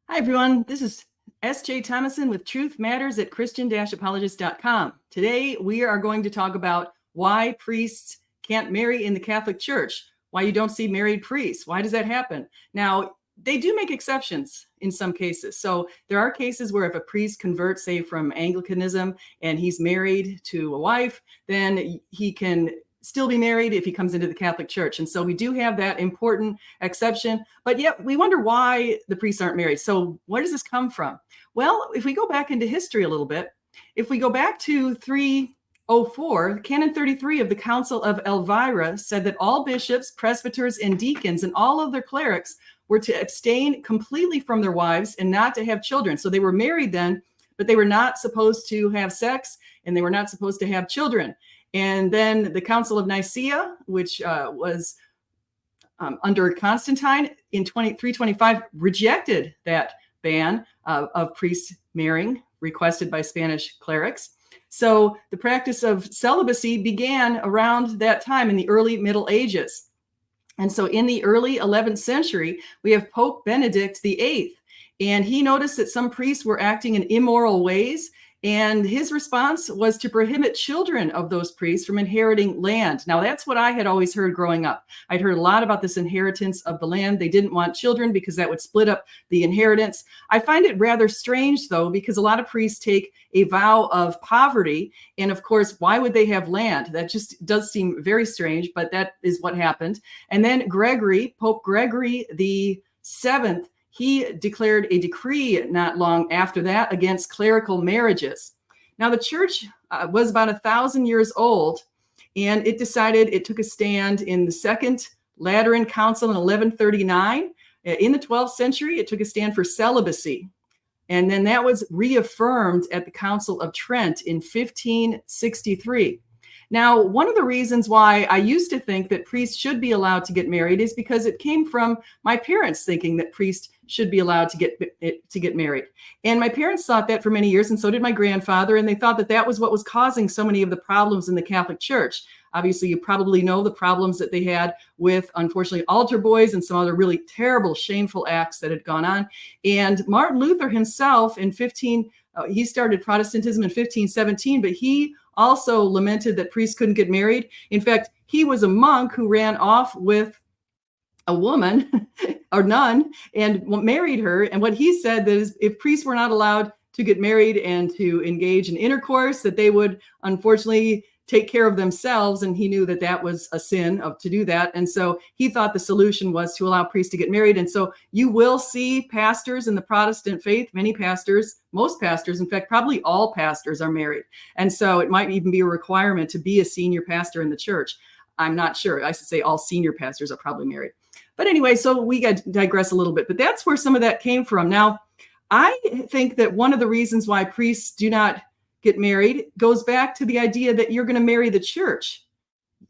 Hi, everyone. This is S.J. Thomason with Truth Matters at Christian-Apologist.com. Today, we are going to talk about why priests can't marry in the Catholic Church, why you don't see married priests. Why does that happen? Now, they do make exceptions in some cases. So there are cases where if a priest converts, say, from Anglicanism and he's married to a wife, then he can still be married if he comes into the Catholic Church. And so we do have that important exception, but yet we wonder why the priests aren't married. So where does this come from? Well, if we go back into history a little bit, if we go back to 304, Canon 33 of the Council of Elvira said that all bishops, presbyters, and deacons and all of their clerics were to abstain completely from their wives and not to have children. So they were married then, but they were not supposed to have sex and they were not supposed to have children. And then the Council of Nicaea, which was under Constantine in 325, rejected that ban of priests marrying requested by Spanish clerics. So the practice of celibacy began around that time in the early Middle Ages. And so in the early 11th century, we have Pope Benedict VIII, and he noticed that some priests were acting in immoral ways. And his response was to prohibit children of those priests from inheriting land. Now, that's what I had always heard growing up. I'd heard a lot about this inheritance of the land. They didn't want children because that would split up the inheritance. I find it rather strange, though, because a lot of priests take a vow of poverty. And of course, why would they have land? That just does seem very strange, but that is what happened. And then Pope Gregory the Seventh, he declared a decree not long after that against clerical marriages. Now, the church was about 1,000 years old, and it took a stand in the Second Lateran Council in 1139. In the 12th century, it took a stand for celibacy. And then that was reaffirmed at the Council of Trent in 1563. Now, one of the reasons why I used to think that priests should be allowed to get married is because it came from my parents thinking that priests should be allowed to get married. And my parents thought that for many years, and so did my grandfather, and they thought that that was what was causing so many of the problems in the Catholic Church. Obviously, you probably know the problems that they had with, unfortunately, altar boys and some other really terrible, shameful acts that had gone on. And Martin Luther himself he started Protestantism in 1517, but he also lamented that priests couldn't get married. In fact, he was a monk who ran off with a woman or nun and married her. And what he said that is if priests were not allowed to get married and to engage in intercourse, that they would unfortunately take care of themselves. And he knew that that was a sin to do that. And so he thought the solution was to allow priests to get married. And so you will see pastors in the Protestant faith, most pastors, in fact, probably all pastors are married. And so it might even be a requirement to be a senior pastor in the church. I'm not sure. I should say all senior pastors are probably married. But anyway, so we got to digress a little bit, but that's where some of that came from. Now, I think that one of the reasons why priests do not get married goes back to the idea that you're going to marry the church.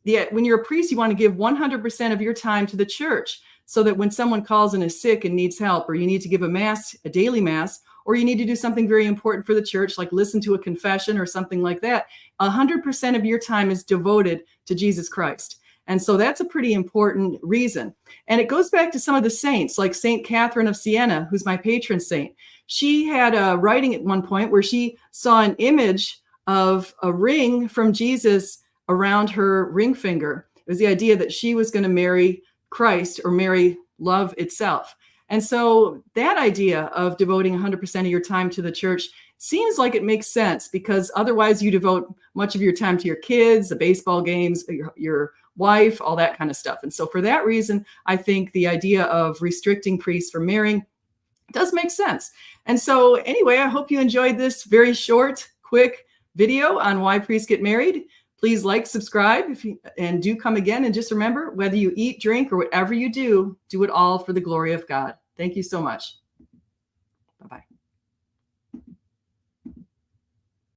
When you're a priest, you want to give 100% of your time to the church so that when someone calls and is sick and needs help, or you need to give a daily mass, or you need to do something very important for the church, like listen to a confession or something like that, 100% of your time is devoted to Jesus Christ. And so that's a pretty important reason. And it goes back to some of the saints, like St. Catherine of Siena, who's my patron saint. She had a writing at one point where she saw an image of a ring from Jesus around her ring finger. It was the idea that she was going to marry Christ or marry love itself. And so that idea of devoting 100% of your time to the church seems like it makes sense, because otherwise you devote much of your time to your kids, the baseball games, your wife, all that kind of stuff. And so for that reason, I think the idea of restricting priests from marrying does make sense. And so anyway, I hope you enjoyed this very short, quick video on why priests get married. Please like, subscribe, and do come again. And just remember, whether you eat, drink, or whatever you do, do it all for the glory of God. Thank you so much.